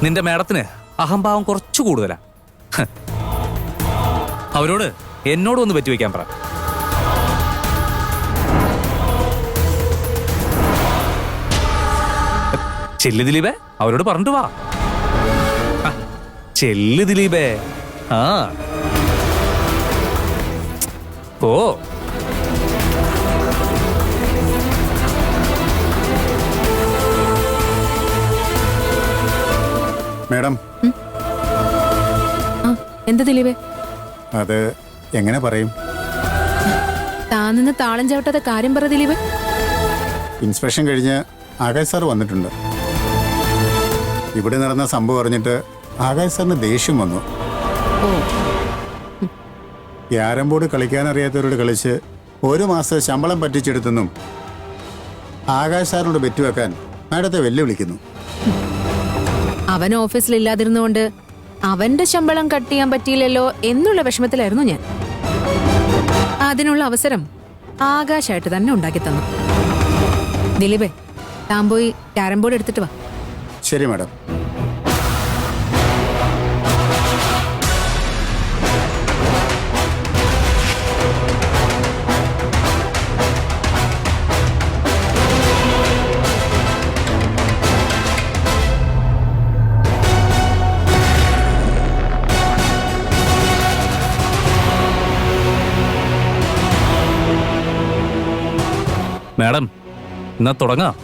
നിന്റെ മേഡത്തിന് അഹംഭാവം കുറച്ചു കൂടുതലാ. അവരോട് എന്നോട് ഒന്ന് പറ്റിവെക്കാൻ പറ. ചെല്ലു ദിലീപേ, അവരോട് പറഞ്ഞിട്ട് വാ. ചെല്ലു ദിലീപേ. ആ ഓ മേഡം, എന്താ ദിലീപേ? അത് എങ്ങനെ പറയും? താന്ന് താളം ചവിട്ടാത്ത കാര്യം പറ ദിലീപേ. ഇൻസ്പെക്ഷൻ കഴിഞ്ഞ് ആകാശ് സാർ വന്നിട്ടുണ്ട്. ഇവിടെ നടന്ന സംഭവം അറിഞ്ഞിട്ട് ആകാശ് സാറിന് ദേഷ്യം വന്നു. ഓ, ക്യാരം ബോർഡ് കളിക്കാനറിയാത്തവരോട് കളിച്ച് 1 മാസം ശമ്പളം പറ്റിച്ചെടുത്തെന്നും ആകാശ് സാറിനോട് ബെറ്റ് വെക്കാൻ മാഡത്തെ വെല്ലുവിളിക്കുന്നു. അവൻ ഓഫീസിൽ ഇല്ലാതിരുന്നുകൊണ്ട് അവന്റെ ശമ്പളം കട്ട് ചെയ്യാൻ പറ്റിയില്ലല്ലോ എന്നുള്ള വിഷമത്തിലായിരുന്നു ഞാൻ. അതിനുള്ള അവസരം ആകാശായിട്ട് തന്നെ ഉണ്ടാക്കി തന്നു. ദിലീപേ, താൻ പോയി ക്യാരം ബോർഡ് എടുത്തിട്ട് വാ. ശരി മാഡം. മേഡം, എന്നാ തുടങ്ങാം.